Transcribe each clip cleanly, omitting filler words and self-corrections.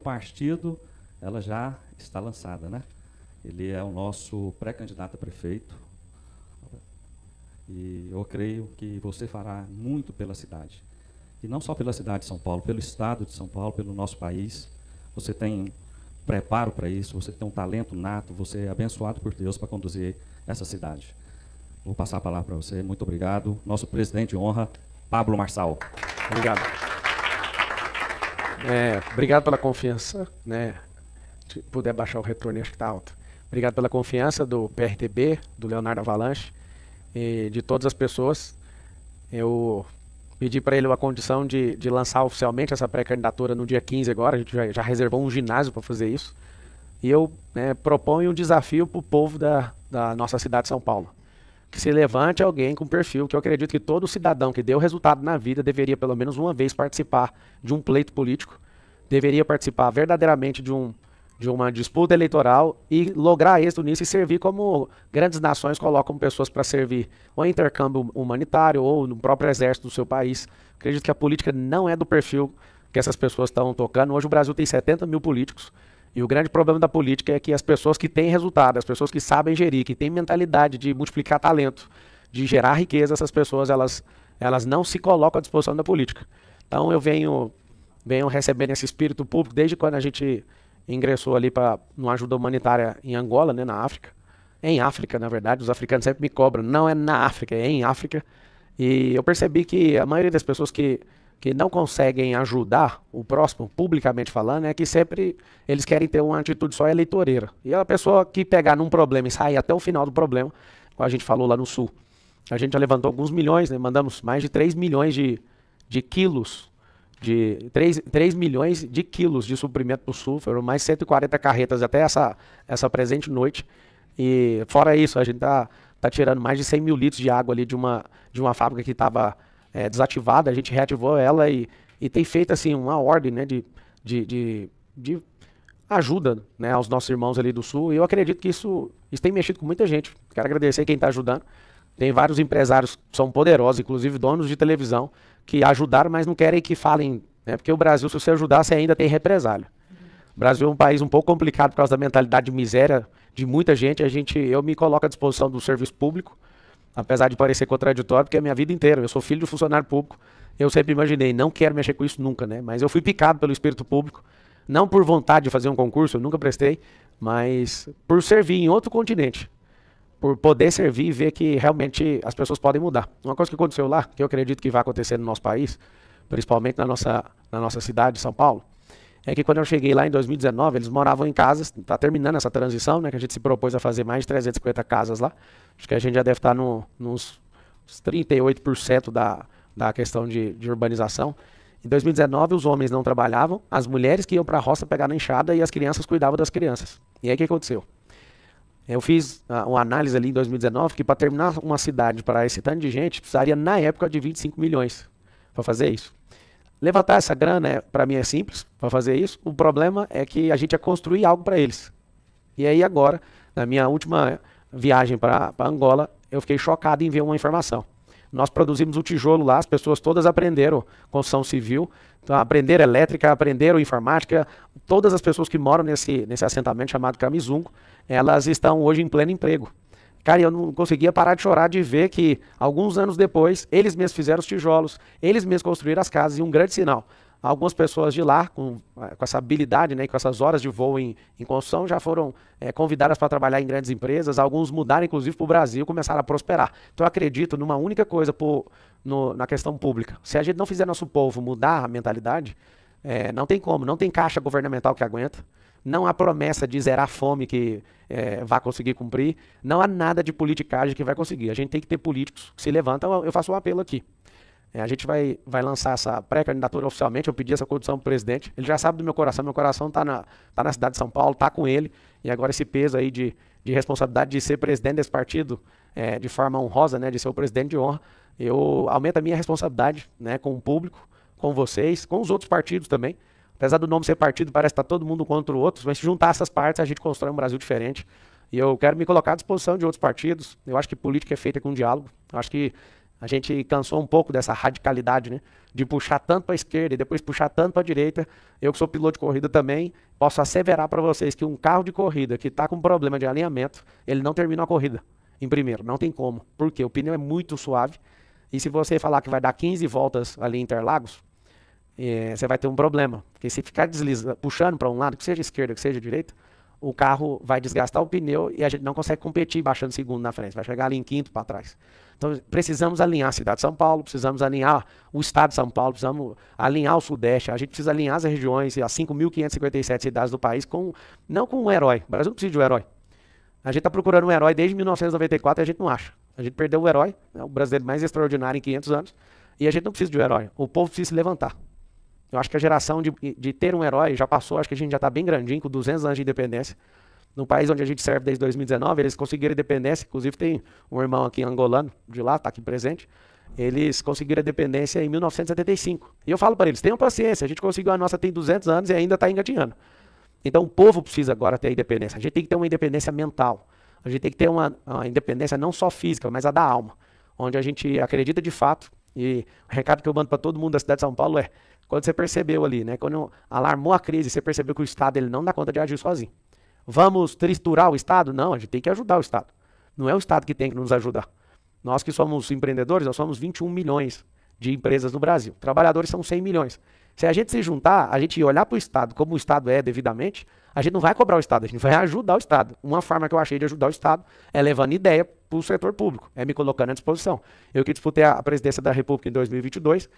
partido, ela já está lançada, né? Ele é o nosso pré-candidato a prefeito. E eu creio que você fará muito pela cidade. E não só pela cidade de São Paulo, pelo estado de São Paulo, pelo nosso país. Você tem preparo para isso, você tem um talento nato, você é abençoado por Deus para conduzir essa cidade. Vou passar a palavra para você. Muito obrigado. Nosso presidente de honra, Pablo Marçal. Obrigado. Obrigado pela confiança, né? Se puder baixar o retorno, acho que está alto. Obrigado pela confiança do PRTB, do Leonardo Avalanche e de todas as pessoas. Eu pedi para ele uma condição de lançar oficialmente essa pré-candidatura no dia 15 agora. A gente já reservou um ginásio para fazer isso. E eu proponho um desafio para o povo da nossa cidade de São Paulo. Que se levante alguém com perfil, que eu acredito que todo cidadão que deu resultado na vida deveria pelo menos uma vez participar de um pleito político, deveria participar verdadeiramente de uma disputa eleitoral e lograr êxito nisso e servir como grandes nações colocam pessoas para servir ou em intercâmbio humanitário ou no próprio exército do seu país. Acredito que a política não é do perfil que essas pessoas estão tocando. Hoje o Brasil tem 70 mil políticos. E o grande problema da política é que as pessoas que têm resultado, as pessoas que sabem gerir, que têm mentalidade de multiplicar talento, de gerar riqueza, essas pessoas elas não se colocam à disposição da política. Então eu venho recebendo esse espírito público desde quando a gente ingressou ali para uma ajuda humanitária em Angola, né, na África. Em África, na verdade, os africanos sempre me cobram, não é na África, é em África. E eu percebi que a maioria das pessoas que não conseguem ajudar o próximo, publicamente falando, é que sempre eles querem ter uma atitude só eleitoreira. E a pessoa que pegar num problema e sair até o final do problema, como a gente falou lá no Sul, a gente já levantou alguns milhões, né? Mandamos mais de 3 milhões de quilos, 3 milhões de quilos de suprimento para o Sul, foram mais 140 carretas até essa presente noite. E fora isso, a gente tá tirando mais de 100 mil litros de água ali de uma fábrica que estava desativada, a gente reativou ela e tem feito assim uma ordem, né, de ajuda, né, aos nossos irmãos ali do Sul, e eu acredito que isso tem mexido com muita gente. Quero agradecer quem está ajudando. Tem vários empresários que são poderosos, inclusive donos de televisão, que ajudaram, mas não querem que falem, né, porque o Brasil, se você ajudar, você ainda tem represália. O Brasil é um país um pouco complicado por causa da mentalidade de miséria de muita gente. Eu me coloco à disposição do serviço público, apesar de parecer contraditório, porque é a minha vida inteira. Eu sou filho de funcionário público. Eu sempre imaginei, não quero mexer com isso nunca, né? Mas eu fui picado pelo espírito público, não por vontade de fazer um concurso, eu nunca prestei, mas por servir em outro continente. Por poder servir e ver que realmente as pessoas podem mudar. Uma coisa que aconteceu lá, que eu acredito que vai acontecer no nosso país, principalmente na nossa cidade de São Paulo, é que quando eu cheguei lá em 2019, eles moravam em casas, está terminando essa transição, né, que a gente se propôs a fazer mais de 350 casas lá. Acho que a gente já deve estar nos 38% da questão de urbanização. Em 2019, os homens não trabalhavam, as mulheres que iam para a roça pegar na enxada e as crianças cuidavam das crianças. E aí o que aconteceu? Eu fiz uma análise ali em 2019 que para terminar uma cidade para esse tanto de gente, precisaria na época de 25 milhões para fazer isso. Levantar essa grana, para mim, é simples para fazer isso. O problema é que a gente ia construir algo para eles. E aí agora, na minha última viagem para Angola, eu fiquei chocado em ver uma informação. Nós produzimos o tijolo lá, as pessoas todas aprenderam construção civil, então, aprenderam elétrica, aprenderam informática. Todas as pessoas que moram nesse assentamento chamado Camizungo, elas estão hoje em pleno emprego. Cara, eu não conseguia parar de chorar de ver que, alguns anos depois, eles mesmos fizeram os tijolos, eles mesmos construíram as casas, e um grande sinal. Algumas pessoas de lá, com essa habilidade, né, com essas horas de voo em construção, já foram convidadas para trabalhar em grandes empresas, alguns mudaram inclusive para o Brasil e começaram a prosperar. Então eu acredito numa única coisa na questão pública. Se a gente não fizer nosso povo mudar a mentalidade, não tem como, não tem caixa governamental que aguenta. Não há promessa de zerar a fome que vai conseguir cumprir. Não há nada de politicagem que vai conseguir. A gente tem que ter políticos que se levantam. Eu faço um apelo aqui. A gente vai lançar essa pré-candidatura oficialmente. Eu pedi essa condição para o presidente. Ele já sabe do meu coração. Meu coração está na cidade de São Paulo, está com ele. E agora esse peso aí de responsabilidade de ser presidente desse partido de forma honrosa, né, de ser o presidente de honra, eu aumento a minha responsabilidade, né, com o público, com vocês, com os outros partidos também. Apesar do nome ser partido, parece que está todo mundo contra o outro, mas se juntar essas partes, a gente constrói um Brasil diferente. E eu quero me colocar à disposição de outros partidos. Eu acho que política é feita com diálogo. Eu acho que A gente cansou um pouco dessa radicalidade, né? De puxar tanto para a esquerda e depois puxar tanto para a direita. Eu que sou piloto de corrida também, posso asseverar para vocês que um carro de corrida que está com problema de alinhamento, ele não termina a corrida em primeiro, não tem como. Por quê? O pneu é muito suave e se você falar que vai dar 15 voltas ali em Interlagos, você vai ter um problema. Porque se ficar puxando para um lado, que seja esquerda, que seja direita, o carro vai desgastar o pneu e a gente não consegue competir baixando segundo na frente, vai chegar ali em quinto para trás. Então precisamos alinhar a cidade de São Paulo, precisamos alinhar o estado de São Paulo, precisamos alinhar o Sudeste, a gente precisa alinhar as regiões, as 5.557 cidades do país, não com um herói. O Brasil não precisa de um herói. A gente está procurando um herói desde 1994 e a gente não acha. A gente perdeu o herói, o brasileiro mais extraordinário em 500 anos, e a gente não precisa de um herói. O povo precisa se levantar. Eu acho que a geração de ter um herói já passou, acho que a gente já está bem grandinho, com 200 anos de independência. No país onde a gente serve desde 2019, eles conseguiram independência, inclusive tem um irmão aqui angolano, de lá, está aqui presente, eles conseguiram a independência em 1975. E eu falo para eles, tenham paciência, a gente conseguiu a nossa tem 200 anos e ainda está engatinhando. Então o povo precisa agora ter a independência, a gente tem que ter uma independência mental, a gente tem que ter uma independência não só física, mas a da alma, onde a gente acredita de fato, e o recado que eu mando para todo mundo da cidade de São Paulo é, quando você percebeu ali, né, quando alarmou a crise, você percebeu que o Estado ele não dá conta de agir sozinho. Vamos triturar o Estado? Não, a gente tem que ajudar o Estado. Não é o Estado que tem que nos ajudar. Nós que somos empreendedores, nós somos 21 milhões de empresas no Brasil. Trabalhadores são 100 milhões. Se a gente se juntar, a gente olhar para o Estado como o Estado é devidamente, a gente não vai cobrar o Estado, a gente vai ajudar o Estado. Uma forma que eu achei de ajudar o Estado é levando ideia para o setor público, é me colocando à disposição. Eu que disputei a presidência da República em 2022,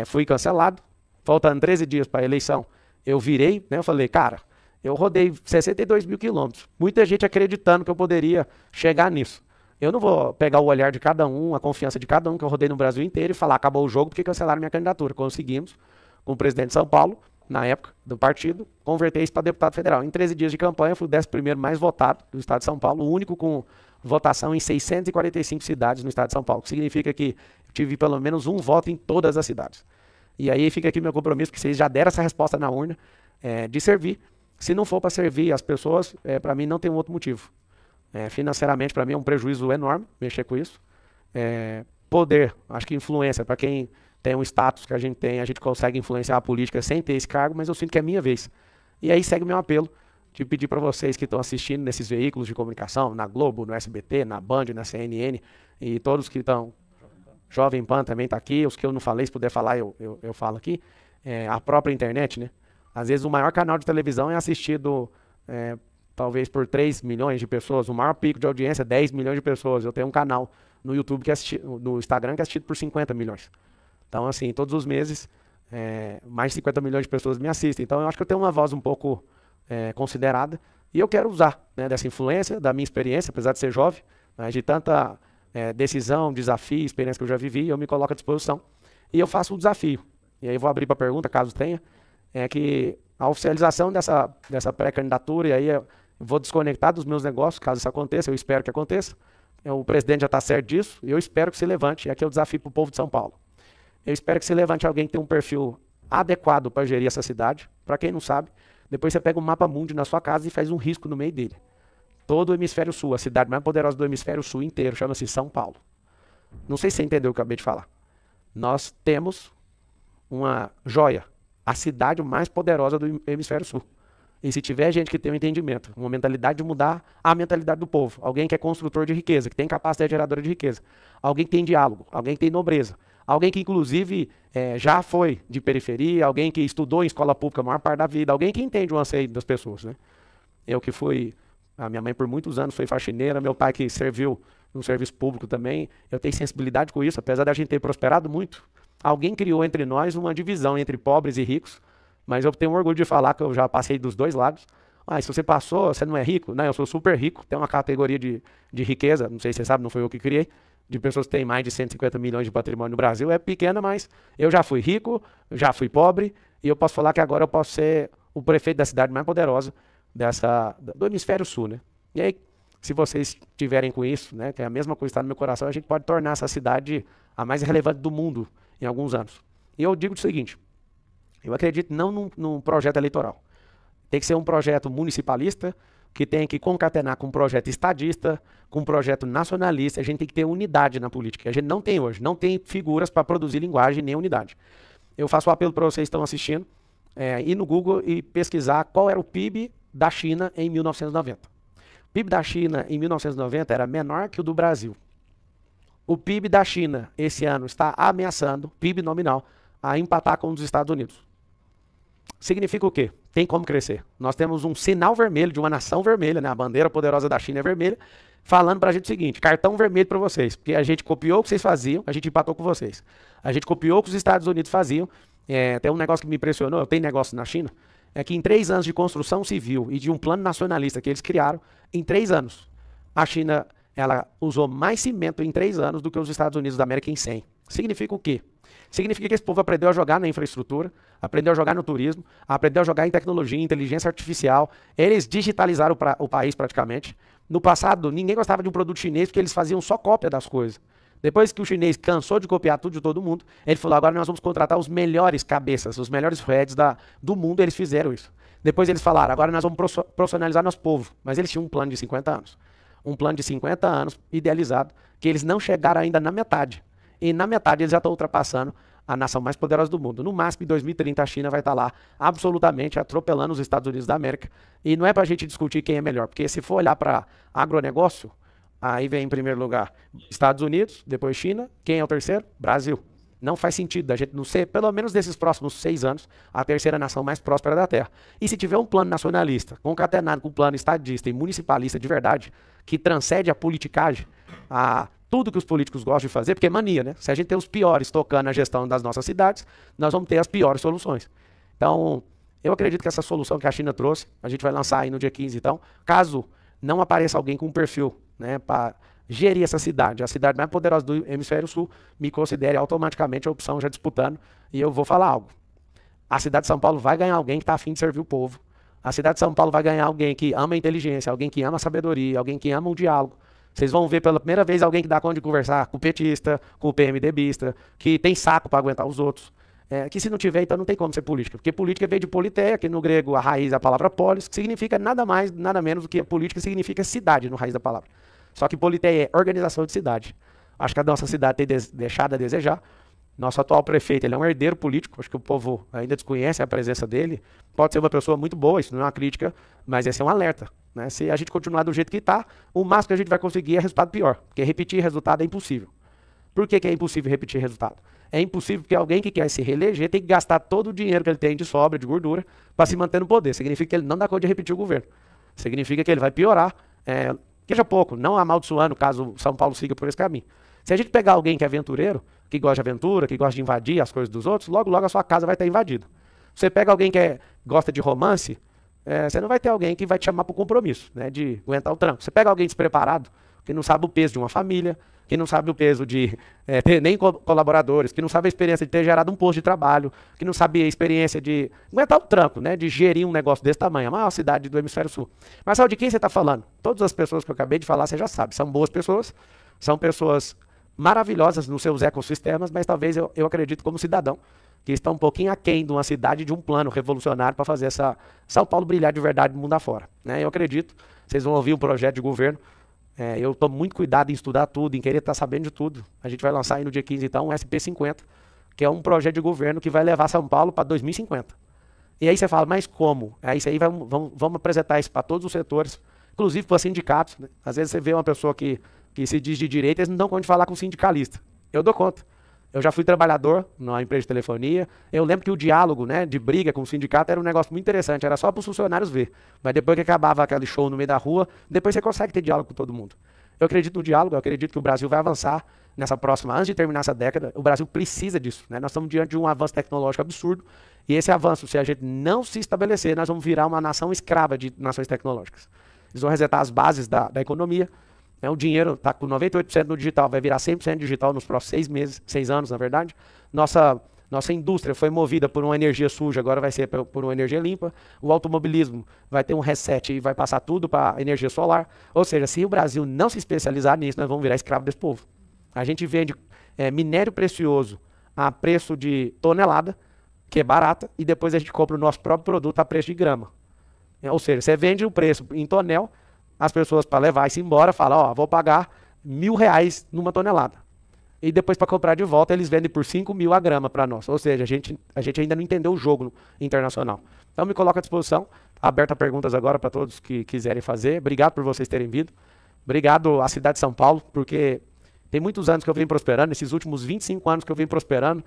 fui cancelado, faltando 13 dias para a eleição, eu virei, né, eu falei, cara, eu rodei 62 mil quilômetros. Muita gente acreditando que eu poderia chegar nisso. Eu não vou pegar o olhar de cada um, a confiança de cada um que eu rodei no Brasil inteiro e falar, acabou o jogo porque cancelaram minha candidatura. Conseguimos, com o presidente de São Paulo, na época do partido, converter isso para deputado federal. Em 13 dias de campanha, fui o 11º mais votado do estado de São Paulo, o único com votação em 645 cidades no estado de São Paulo, que significa que tive pelo menos um voto em todas as cidades. E aí fica aqui meu compromisso, porque vocês já deram essa resposta na urna, de servir. Se não for para servir as pessoas, para mim não tem um outro motivo. Financeiramente, para mim é um prejuízo enorme mexer com isso. Poder, acho que influência, para quem tem um status que a gente consegue influenciar a política sem ter esse cargo, mas eu sinto que é minha vez. E aí segue o meu apelo de pedir para vocês que estão assistindo nesses veículos de comunicação, na Globo, no SBT, na Band, na CNN, e todos que estão... Jovem Pan também está aqui, os que eu não falei, se puder falar, eu falo aqui. A própria internet, né? Às vezes o maior canal de televisão é assistido talvez por 3 milhões de pessoas. O maior pico de audiência é 10 milhões de pessoas. Eu tenho um canal no YouTube, no Instagram, que é assistido por 50 milhões. Então, assim, todos os meses, mais de 50 milhões de pessoas me assistem. Então, eu acho que eu tenho uma voz um pouco considerada. E eu quero usar, né, dessa influência, da minha experiência, apesar de ser jovem, mas de tanta decisão, desafio, experiência que eu já vivi, eu me coloco à disposição. E eu faço um desafio. E aí vou abrir para pergunta, caso tenha. É que a oficialização dessa pré-candidatura, e aí eu vou desconectar dos meus negócios, caso isso aconteça, eu espero que aconteça. O presidente já está certo disso, e eu espero que se levante, e aqui é o desafio para o povo de São Paulo. Eu espero que se levante alguém que tem um perfil adequado para gerir essa cidade. Para quem não sabe, depois você pega um mapa mundi na sua casa e faz um risco no meio dele. Todo o hemisfério sul, a cidade mais poderosa do hemisfério sul inteiro, chama-se São Paulo. Não sei se você entendeu o que eu acabei de falar. Nós temos uma joia, a cidade mais poderosa do hemisfério sul. E se tiver gente que tem um entendimento, uma mentalidade de mudar a mentalidade do povo, alguém que é construtor de riqueza, que tem capacidade geradora de riqueza, alguém que tem diálogo, alguém que tem nobreza, alguém que inclusive já foi de periferia, alguém que estudou em escola pública a maior parte da vida, alguém que entende o anseio das pessoas, né? Eu que fui, a minha mãe por muitos anos foi faxineira, meu pai que serviu no serviço público também, eu tenho sensibilidade com isso, apesar da gente ter prosperado muito. Alguém criou entre nós uma divisão entre pobres e ricos, mas eu tenho orgulho de falar que eu já passei dos dois lados. Se você passou, você não é rico? Não, eu sou super rico, tem uma categoria de riqueza, não sei se você sabe, não foi eu que criei, de pessoas que têm mais de 150 milhões de patrimônio no Brasil, é pequena, mas eu já fui rico, já fui pobre, e eu posso falar que agora eu posso ser o prefeito da cidade mais poderosa do hemisfério sul, né? E aí, se vocês tiverem com isso, né, que é a mesma coisa que está no meu coração, a gente pode tornar essa cidade a mais relevante do mundo em alguns anos. E eu digo o seguinte, eu acredito não num projeto eleitoral. Tem que ser um projeto municipalista, que tem que concatenar com um projeto estadista, com um projeto nacionalista. A gente tem que ter unidade na política. A gente não tem hoje, não tem figuras para produzir linguagem nem unidade. Eu faço um apelo para vocês que estão assistindo, ir no Google e pesquisar qual era o PIB da China em 1990. O PIB da China em 1990 era menor que o do Brasil. O PIB da China esse ano está ameaçando, PIB nominal, a empatar com o dos Estados Unidos. Significa o quê? Tem como crescer. Nós temos um sinal vermelho de uma nação vermelha, né? A bandeira poderosa da China é vermelha, falando para a gente o seguinte: cartão vermelho para vocês, porque a gente copiou o que vocês faziam, a gente empatou com vocês. A gente copiou o que os Estados Unidos faziam. Tem um negócio que me impressionou, eu tenho negócio na China, é que em 3 anos de construção civil e de um plano nacionalista que eles criaram, em 3 anos, a China ela usou mais cimento em 3 anos do que os Estados Unidos da América em 100. Significa o quê? Significa que esse povo aprendeu a jogar na infraestrutura, aprendeu a jogar no turismo, aprendeu a jogar em tecnologia, inteligência artificial. Eles digitalizaram o país praticamente. No passado, ninguém gostava de um produto chinês porque eles faziam só cópia das coisas. Depois que o chinês cansou de copiar tudo de todo mundo, ele falou: agora nós vamos contratar os melhores cabeças, os melhores heads do mundo. Eles fizeram isso. Depois eles falaram: agora nós vamos profissionalizar nosso povo. Mas eles tinham um plano de 50 anos. Um plano de 50 anos idealizado, que eles não chegaram ainda na metade. E na metade eles já estão ultrapassando a nação mais poderosa do mundo. No máximo, em 2030, a China vai estar lá absolutamente atropelando os Estados Unidos da América. E não é para a gente discutir quem é melhor, porque se for olhar para agronegócio, aí vem em primeiro lugar Estados Unidos, depois China. Quem é o terceiro? Brasil. Não faz sentido a gente não ser, pelo menos nesses próximos 6 anos, a terceira nação mais próspera da Terra. E se tiver um plano nacionalista, concatenado com um plano estadista e municipalista de verdade, que transcende a politicagem, a tudo que os políticos gostam de fazer, porque é mania, né? Se a gente tem os piores tocando a gestão das nossas cidades, nós vamos ter as piores soluções. Então, eu acredito que essa solução que a China trouxe, a gente vai lançar aí no dia 15, então, caso não apareça alguém com um perfil, né, para gerir essa cidade, a cidade mais poderosa do Hemisfério Sul, me considere automaticamente a opção já disputando, e eu vou falar algo. A cidade de São Paulo vai ganhar alguém que está a fim de servir o povo. A cidade de São Paulo vai ganhar alguém que ama a inteligência, alguém que ama a sabedoria, alguém que ama o diálogo. Vocês vão ver pela primeira vez alguém que dá conta de conversar com o petista, com o PMDBista, que tem saco para aguentar os outros. Que se não tiver, então não tem como ser política. Porque política veio de politeia, que no grego a raiz é a palavra polis, que significa nada mais, nada menos do que política significa cidade no raiz da palavra. Só que politeia é organização de cidade. Acho que a nossa cidade tem deixado a desejar. Nosso atual prefeito, ele é um herdeiro político, acho que o povo ainda desconhece a presença dele. Pode ser uma pessoa muito boa, isso não é uma crítica, mas esse é um alerta. Né? Se a gente continuar do jeito que está, o máximo que a gente vai conseguir é resultado pior, porque repetir resultado é impossível. Por que é impossível repetir resultado? É impossível porque alguém que quer se reeleger tem que gastar todo o dinheiro que ele tem de sobra, de gordura, para se manter no poder. Significa que ele não dá conta de repetir o governo. Significa que ele vai piorar, seja pouco, não amaldiçoando caso São Paulo siga por esse caminho. Se a gente pegar alguém que é aventureiro, que gosta de aventura, que gosta de invadir as coisas dos outros, logo a sua casa vai estar invadida. Você pega alguém que gosta de romance, você não vai ter alguém que vai te chamar para o compromisso, né, de aguentar o tranco. Você pega alguém despreparado, que não sabe o peso de uma família, que não sabe o peso de ter nem colaboradores, que não sabe a experiência de ter gerado um posto de trabalho, que não sabe a experiência de aguentar o tranco, né, de gerir um negócio desse tamanho, a maior cidade do Hemisfério Sul. Mas sabe de quem você está falando? Todas as pessoas que eu acabei de falar, você já sabe, são boas pessoas, são pessoas maravilhosas nos seus ecossistemas, mas talvez eu acredito como cidadão, que está um pouquinho aquém de uma cidade, de um plano revolucionário para fazer essa São Paulo brilhar de verdade no mundo afora. Né? Eu acredito, vocês vão ouvir o projeto de governo, eu tomo muito cuidado em estudar tudo, em querer estar sabendo de tudo. A gente vai lançar aí no dia 15, então, um SP50, que é um projeto de governo que vai levar São Paulo para 2050. E aí você fala, mas como? Isso aí vamos apresentar isso para todos os setores, inclusive para sindicatos. Né? Às vezes você vê uma pessoa que se diz de direita, eles não dão conta de falar com sindicalista. Eu dou conta. Eu já fui trabalhador numa empresa de telefonia. Eu lembro que o diálogo, né, de briga com o sindicato era um negócio muito interessante. Era só para os funcionários ver. Mas depois que acabava aquele show no meio da rua, depois você consegue ter diálogo com todo mundo. Eu acredito no diálogo, eu acredito que o Brasil vai avançar nessa próxima, antes de terminar essa década. O Brasil precisa disso. Né? Nós estamos diante de um avanço tecnológico absurdo. E esse avanço, se a gente não se estabelecer, nós vamos virar uma nação escrava de nações tecnológicas. Eles vão resetar as bases da economia. O dinheiro está com 98% no digital, vai virar 100% digital nos próximos 6 meses, 6 anos, na verdade. Nossa indústria foi movida por uma energia suja, agora vai ser por uma energia limpa. O automobilismo vai ter um reset e vai passar tudo para energia solar. Ou seja, se o Brasil não se especializar nisso, nós vamos virar escravo desse povo. A gente vende minério precioso a preço de tonelada, que é barata, e depois a gente compra o nosso próprio produto a preço de grama. Ou seja, você vende o preço em tonel, as pessoas para levar isso embora falam, ó, vou pagar R$ 1.000 numa tonelada. E depois para comprar de volta eles vendem por 5.000 a grama para nós. Ou seja, a gente ainda não entendeu o jogo internacional. Então me coloco à disposição, aberto a perguntas agora para todos que quiserem fazer. Obrigado por vocês terem vindo. Obrigado à cidade de São Paulo, porque tem muitos anos que eu venho prosperando, esses últimos 25 anos que eu venho prosperando,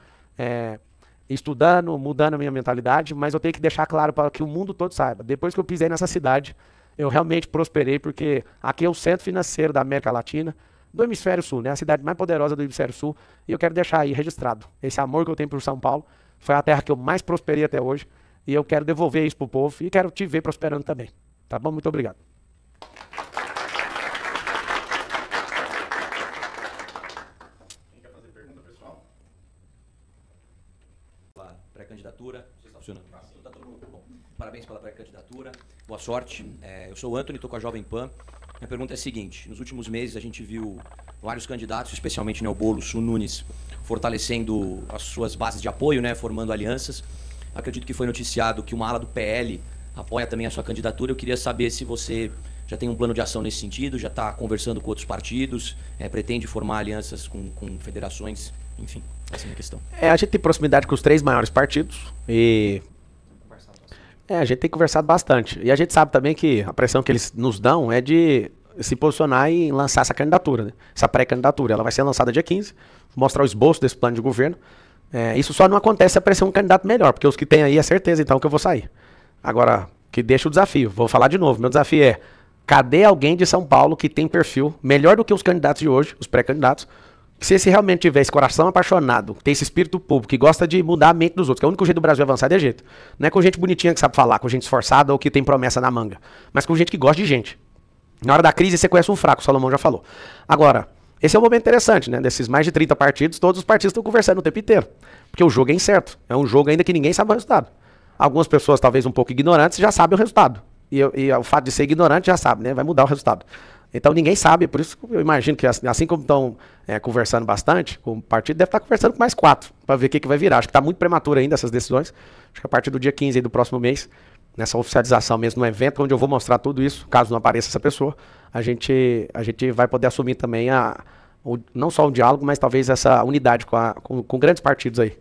estudando, mudando a minha mentalidade, mas eu tenho que deixar claro para que o mundo todo saiba. Depois que eu pisei nessa cidade, eu realmente prosperei, porque aqui é o centro financeiro da América Latina, do Hemisfério Sul, né? A cidade mais poderosa do Hemisfério Sul, e eu quero deixar aí registrado. Esse amor que eu tenho por São Paulo foi a terra que eu mais prosperei até hoje, e eu quero devolver isso pro povo, e quero te ver prosperando também. Tá bom? Muito obrigado. Quem quer fazer pergunta, pessoal? Pré-candidatura, está funcionando. Tá todo mundo bom. Parabéns pela pré-candidatura, boa sorte. Eu sou o Anthony, estou com a Jovem Pan. Minha pergunta é a seguinte: nos últimos meses a gente viu vários candidatos, especialmente o Boulos, o Nunes, fortalecendo as suas bases de apoio, né, formando alianças. Acredito que foi noticiado que uma ala do PL apoia também a sua candidatura. Eu queria saber se você já tem um plano de ação nesse sentido, já está conversando com outros partidos, pretende formar alianças com federações, enfim, essa é a minha questão. A gente tem proximidade com os 3 maiores partidos e a gente tem conversado bastante. E a gente sabe também que a pressão que eles nos dão é de se posicionar e lançar essa candidatura, né? Essa pré-candidatura. Ela vai ser lançada dia 15, mostrar o esboço desse plano de governo. Isso só não acontece se aparecer um candidato melhor, porque os que tem aí é certeza então que eu vou sair. Agora, que deixa o desafio. Vou falar de novo. Meu desafio é: cadê alguém de São Paulo que tem perfil melhor do que os candidatos de hoje, os pré-candidatos? Se esse realmente tiver esse coração apaixonado, tem esse espírito público, que gosta de mudar a mente dos outros, que é o único jeito do Brasil avançar de jeito. Não é com gente bonitinha que sabe falar, com gente esforçada ou que tem promessa na manga, mas com gente que gosta de gente. Na hora da crise você conhece um fraco, o Salomão já falou. Agora, esse é um momento interessante, né? Desses mais de 30 partidos, todos os partidos estão conversando o tempo inteiro. Porque o jogo é incerto. É um jogo ainda que ninguém sabe o resultado. Algumas pessoas, talvez um pouco ignorantes, já sabem o resultado. E o fato de ser ignorante já sabe, né? Vai mudar o resultado. Então ninguém sabe, por isso eu imagino que assim como estão conversando bastante, o partido deve estar conversando com mais 4, para ver o que vai virar. Acho que está muito prematuro ainda essas decisões. Acho que a partir do dia 15 aí do próximo mês, nessa oficialização mesmo, no evento, onde eu vou mostrar tudo isso, caso não apareça essa pessoa, a gente vai poder assumir também não só o diálogo, mas talvez essa unidade com grandes partidos aí.